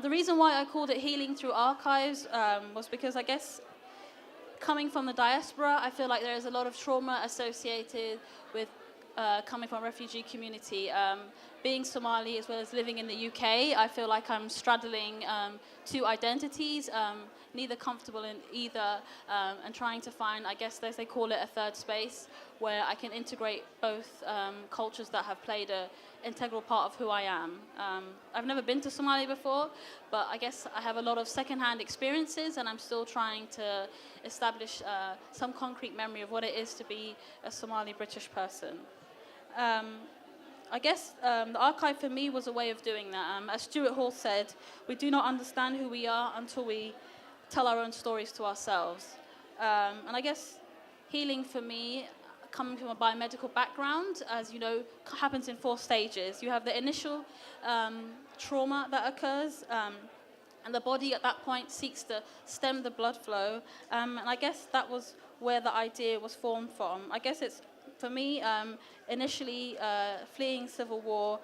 S5: The reason why I called it Healing Through Archives was because I guess coming from the diaspora, I feel like there is a lot of trauma associated with coming from a refugee community. Being Somali as well as living in the UK, I feel like I'm straddling two identities, neither comfortable in either, and trying to find, I guess as they call it, a third space where I can integrate both cultures that have played an integral part of who I am. I've never been to Somalia before, but I guess I have a lot of secondhand experiences, and I'm still trying to establish some concrete memory of what it is to be a Somali British person. I guess the archive for me was a way of doing that. As Stuart Hall said, we do not understand who we are until we tell our own stories to ourselves. And I guess healing for me, coming from a biomedical background, as you know, happens in 4 stages. You have the initial trauma that occurs, and the body at that point seeks to stem the blood flow. And I guess that was where the idea was formed from. I guess it's, for me, initially fleeing civil war,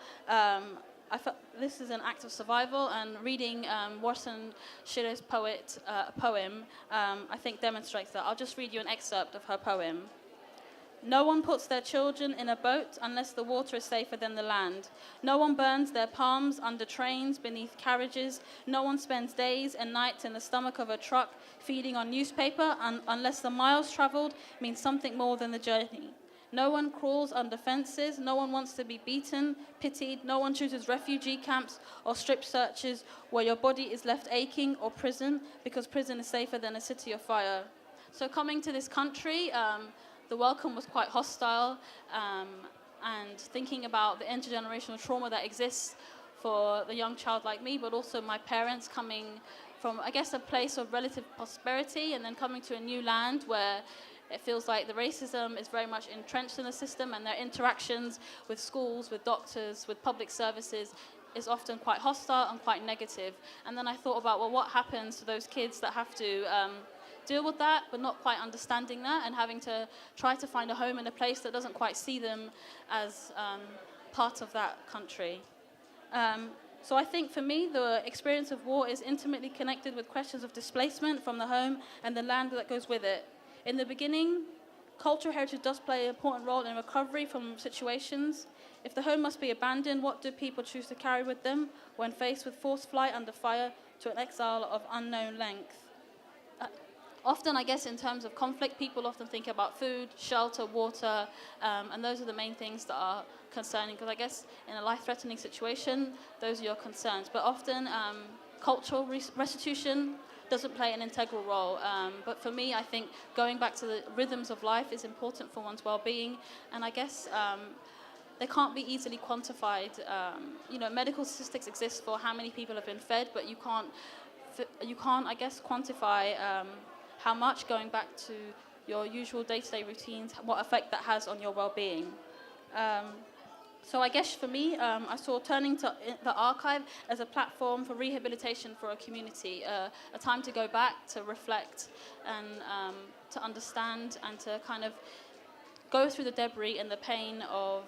S5: I felt this is an act of survival, and reading Warsan Shira's poem, I think demonstrates that. I'll just read you an excerpt of her poem. No one puts their children in a boat unless the water is safer than the land. No one burns their palms under trains, beneath carriages. No one spends days and nights in the stomach of a truck feeding on newspaper unless the miles traveled means something more than the journey. No one crawls under fences. No one wants to be beaten, pitied. No one chooses refugee camps or strip searches where your body is left aching, or prison, because prison is safer than a city of fire. So coming to this country, the welcome was quite hostile, and thinking about the intergenerational trauma that exists for the young child like me, but also my parents coming from, I guess, a place of relative prosperity and then coming to a new land where it feels like the racism is very much entrenched in the system, and their interactions with schools, with doctors, with public services is often quite hostile and quite negative. And then I thought about, well, what happens to those kids that have to deal with that, but not quite understanding that, and having to try to find a home in a place that doesn't quite see them as part of that country. So I think for me, the experience of war is intimately connected with questions of displacement from the home and the land that goes with it. In the beginning, cultural heritage does play an important role in recovery from situations. If the home must be abandoned, what do people choose to carry with them when faced with forced flight under fire to an exile of unknown length? often, I guess, in terms of conflict, people often think about food, shelter, water, and those are the main things that are concerning, because I guess in a life-threatening situation, those are your concerns. But often, cultural restitution doesn't play an integral role. But for me, I think going back to the rhythms of life is important for one's well-being, and I guess they can't be easily quantified. Medical statistics exist for how many people have been fed, but you can't, I guess, quantify how much, going back to your usual day-to-day routines, what effect that has on your well-being. So I guess for me, I saw turning to the archive as a platform for rehabilitation for a community, a time to go back, to reflect, and to understand, and to kind of go through the debris and the pain of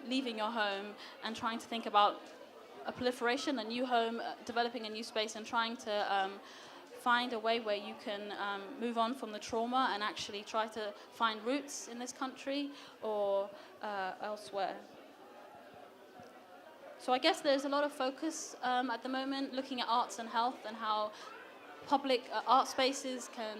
S5: leaving your home and trying to think about a proliferation, a new home, developing a new space, and trying to find a way where you can move on from the trauma and actually try to find roots in this country or elsewhere. So I guess there's a lot of focus at the moment looking at arts and health and how public art spaces can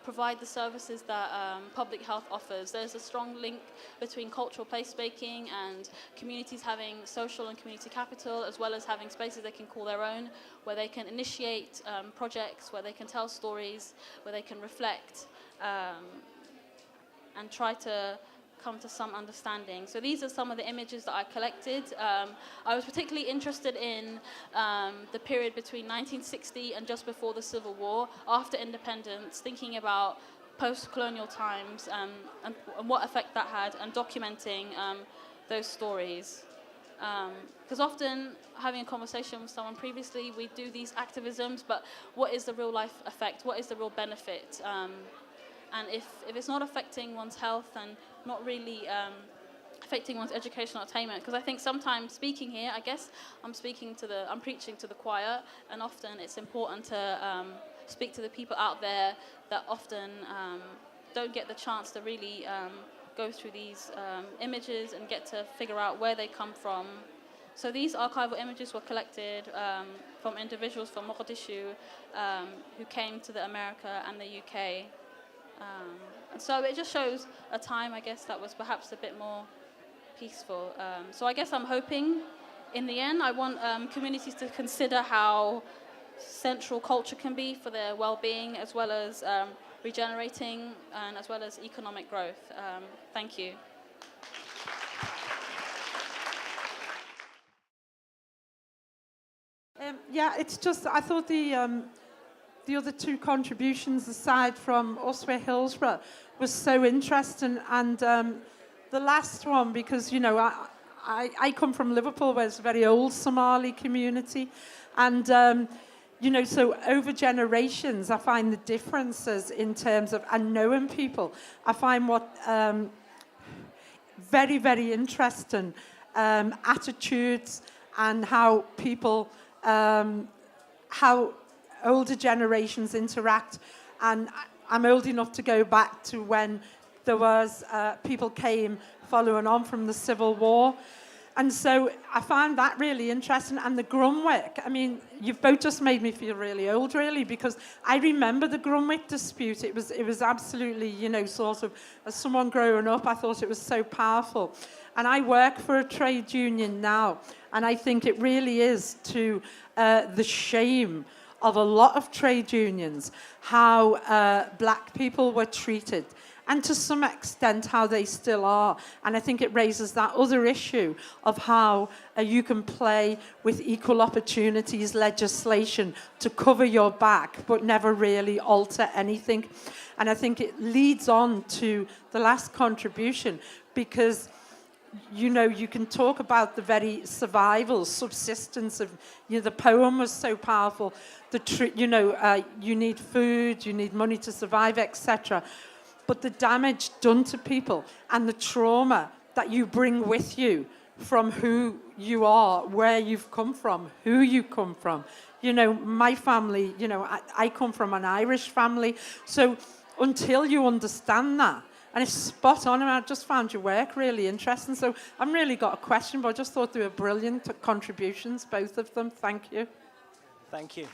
S5: provide the services that public health offers. There's a strong link between cultural placemaking and communities having social and community capital, as well as having spaces they can call their own, where they can initiate projects, where they can tell stories, where they can reflect and try to come to some understanding. So these are some of the images that I collected. I was particularly interested in the period between 1960 and just before the Civil War, after independence, thinking about post-colonial times and what effect that had, and documenting those stories. Because often, having a conversation with someone previously, we do these activisms, but what is the real life effect? What is the real benefit? And if it's not affecting one's health and not really affecting one's educational attainment, because I think sometimes speaking here, I guess I'm preaching to the choir, and often it's important to speak to the people out there that often don't get the chance to really go through these images and get to figure out where they come from. So these archival images were collected from individuals from Mogadishu who came to America and the UK. And so it just shows a time, I guess, that was perhaps a bit more peaceful. So I guess I'm hoping, in the end, I want communities to consider how central culture can be for their well-being, as well as regenerating, and as well as economic growth. Thank you.
S2: It's just, I thought the other two contributions, aside from Uswe Hillsborough, was so interesting. And the last one, because, I come from Liverpool, where it's a very old Somali community. And, so over generations, I find the differences in terms of, and knowing people, I find what very, very interesting attitudes, and how people, how older generations interact. And I'm old enough to go back to when there was people came following on from the Civil War. And so I found that really interesting. And the Grunwick, I mean, you've both just made me feel really old, really, because I remember the Grunwick dispute. It was absolutely, sort of, as someone growing up, I thought it was so powerful. And I work for a trade union now, and I think it really is to the shame of a lot of trade unions, how black people were treated, and to some extent how they still are. And I think it raises that other issue of how you can play with equal opportunities legislation to cover your back, but never really alter anything. And I think it leads on to the last contribution, because you can talk about the very survival, subsistence of, the poem was so powerful. You need food, you need money to survive, etc. But the damage done to people and the trauma that you bring with you from who you are, where you've come from, who you come from. My family, I come from an Irish family. So until you understand that, and it's spot on, and I just found your work really interesting. So I've really got a question, but I just thought they were brilliant contributions, both of them. Thank you.
S1: Thank you.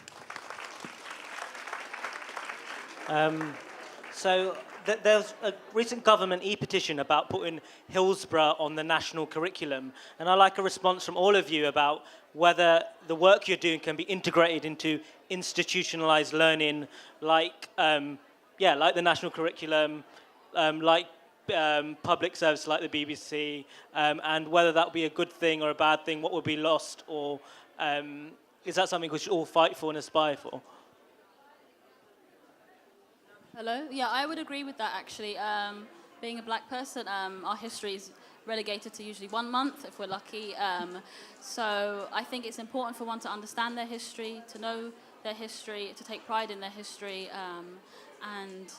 S1: So there's a recent government e-petition about putting Hillsborough on the national curriculum, and I'd like a response from all of you about whether the work you're doing can be integrated into institutionalized learning, like the national curriculum, like public service like the BBC, and whether that would be a good thing or a bad thing, what would be lost, or is that something we should all fight for and aspire for?
S5: Hello? Yeah, I would agree with that, actually. Being a black person, our history is relegated to usually 1 month, if we're lucky. So I think it's important for one to understand their history, to know their history, to take pride in their history, and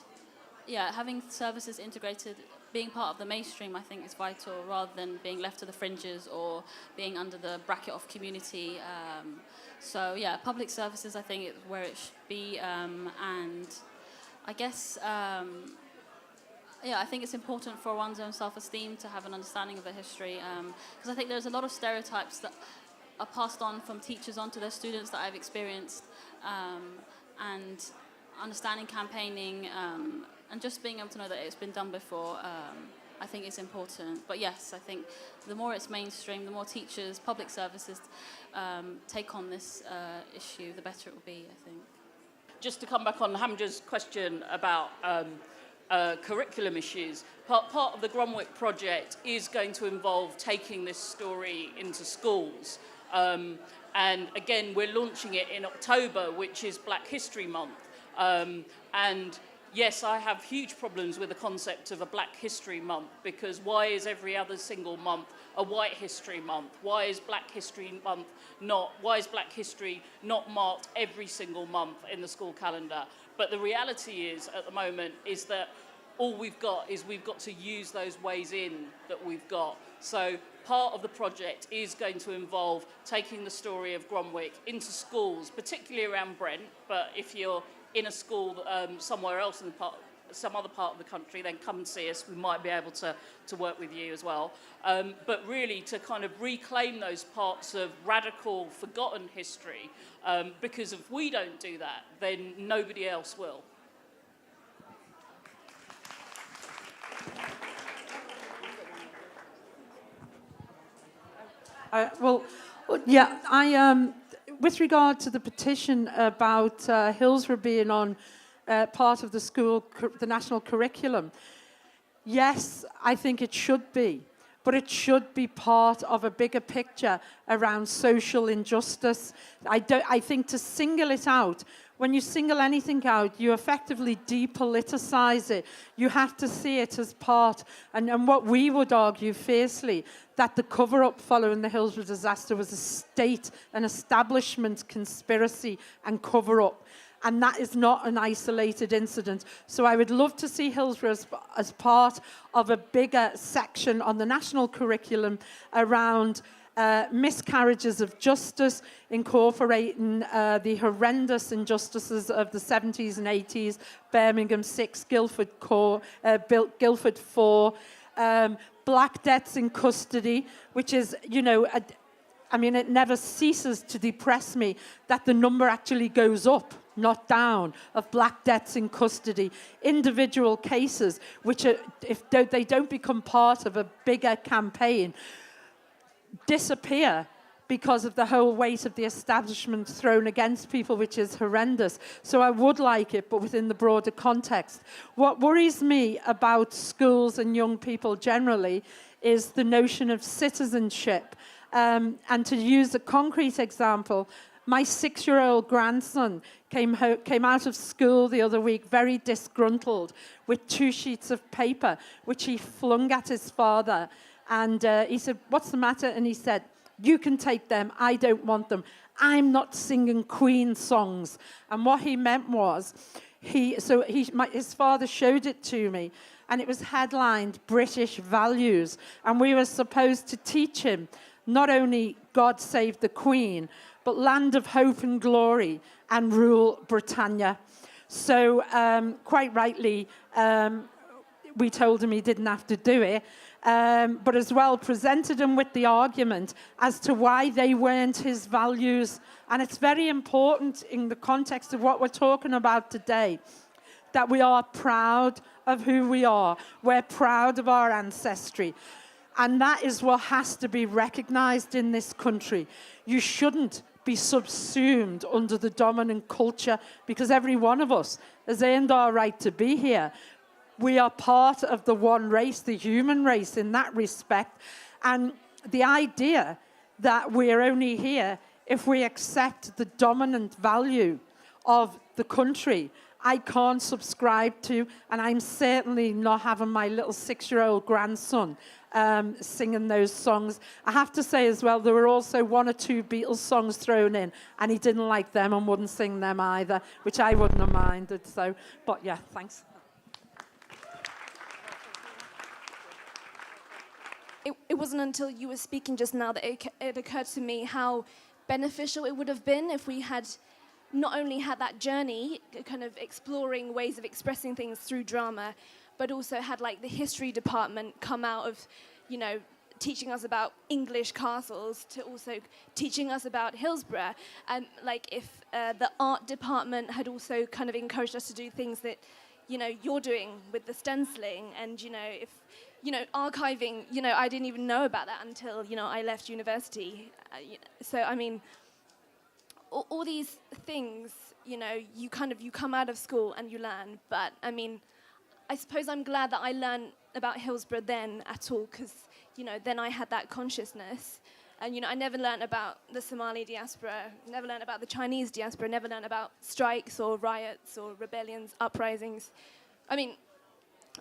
S5: yeah, having services integrated, being part of the mainstream, I think is vital, rather than being left to the fringes or being under the bracket of community. So yeah, public services, I think, is where it should be, and I guess, I think it's important for one's own self-esteem to have an understanding of their history, because I think there's a lot of stereotypes that are passed on from teachers onto their students that I've experienced, and understanding campaigning, and just being able to know that it's been done before, I think is important. But yes, I think the more it's mainstream, the more teachers, public services take on this issue, the better it will be, I think.
S4: Just to come back on Hamja's question about curriculum issues, part of the Grunwick project is going to involve taking this story into schools. And again, we're launching it in October, which is Black History Month. And yes, I have huge problems with the concept of a Black History Month, because why is every other single month a White History Month? Why is Black History not marked every single month in the school calendar? But the reality is, at the moment, is that all we've got to use those ways in that we've got. So part of the project is going to involve taking the story of Grunwick into schools, particularly around Brent, but if you're in a school somewhere else in some other part of the country, then come and see us. We might be able to work with you as well. But really to kind of reclaim those parts of radical, forgotten history, because if we don't do that, then nobody else will.
S2: With regard to the petition about Hillsborough being on part of the national curriculum, yes, I think it should be, but it should be part of a bigger picture around social injustice. I think to single it out, when you single anything out, you effectively depoliticize it. You have to see it as part, and what we would argue fiercely, that the cover-up following the Hillsborough disaster was a state, an establishment conspiracy and cover-up. And that is not an isolated incident. So I would love to see Hillsborough as part of a bigger section on the national curriculum around miscarriages of justice, incorporating the horrendous injustices of the 70s and 80s, Birmingham 6, Guildford 4, black deaths in custody, which is, it never ceases to depress me that the number actually goes up, not down, of black deaths in custody. Individual cases, which are, if they don't become part of a bigger campaign, disappear because of the whole weight of the establishment thrown against people, which is horrendous. So I would like it, but within the broader context. What worries me about schools and young people generally is the notion of citizenship. And to use a concrete example, my 6-year-old grandson came out of school the other week very disgruntled with 2 sheets of paper, which he flung at his father. And he said, "What's the matter?" And he said, "You can take them. I don't want them. I'm not singing Queen songs." And what he meant was, his father showed it to me, and it was headlined British Values. And we were supposed to teach him not only God Save the Queen, but Land of Hope and Glory and Rule Britannia. So quite rightly, we told him he didn't have to do it. But as well presented him with the argument as to why they weren't his values. And it's very important in the context of what we're talking about today, that we are proud of who we are. We're proud of our ancestry. And that is what has to be recognized in this country. You shouldn't be subsumed under the dominant culture, because every one of us has earned our right to be here. We are part of the one race, the human race, in that respect. And the idea that we're only here if we accept the dominant value of the country, I can't subscribe to, and I'm certainly not having my little 6-year-old grandson singing those songs. I have to say as well, there were also 1 or 2 Beatles songs thrown in, and he didn't like them and wouldn't sing them either, which I wouldn't have minded. So, but yeah, thanks.
S6: It wasn't until you were speaking just now that it occurred to me how beneficial it would have been if we had not only had that journey, kind of exploring ways of expressing things through drama, but also had like the history department come out of, you know, teaching us about English castles to also teaching us about Hillsborough. And like if the art department had also kind of encouraged us to do things that, you know, you're doing with the stenciling, and, you know, if, you know, archiving, you know, I didn't even know about that until, you know, I left university. So, I mean, all these things, you know, you come out of school and you learn. But, I mean, I suppose I'm glad that I learned about Hillsborough then at all, because, you know, then I had that consciousness. And, you know, I never learned about the Somali diaspora, never learned about the Chinese diaspora, never learned about strikes or riots or rebellions, uprisings. I mean,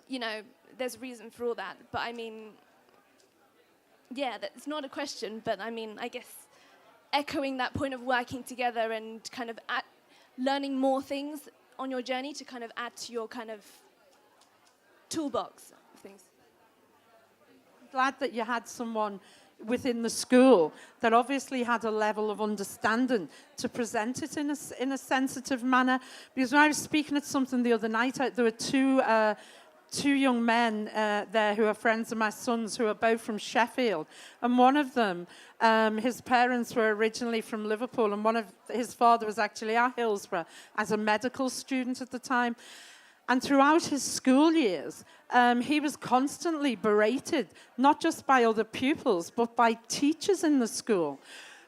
S6: you know, there's a reason for all that. But, I mean, yeah, that's not a question, but, I mean, I guess echoing that point of working together and kind of learning more things on your journey to kind of add to your kind of toolbox of things.
S2: Glad that you had someone within the school that obviously had a level of understanding to present it in a sensitive manner. Because when I was speaking at something the other night, there were two young men there who are friends of my son's, who are both from Sheffield. And one of them, his parents were originally from Liverpool, and his father was actually at Hillsborough as a medical student at the time. And throughout his school years, he was constantly berated, not just by other pupils, but by teachers in the school,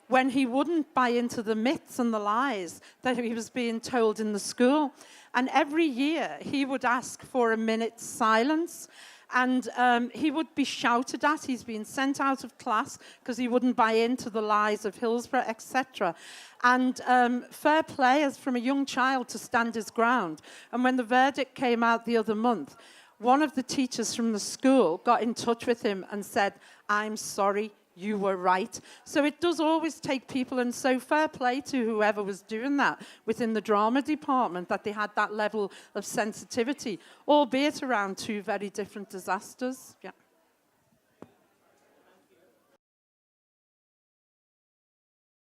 S2: when he wouldn't buy into the myths and the lies that he was being told in the school. And every year, he would ask for a minute's silence, and he would be shouted at. He's been sent out of class because he wouldn't buy into the lies of Hillsborough, etc. And fair play as from a young child to stand his ground. And when the verdict came out the other month, one of the teachers from the school got in touch with him and said, "I'm sorry, you were right." So it does always take people, and so fair play to whoever was doing that within the drama department, that they had that level of sensitivity, albeit around 2 very different disasters. Yeah.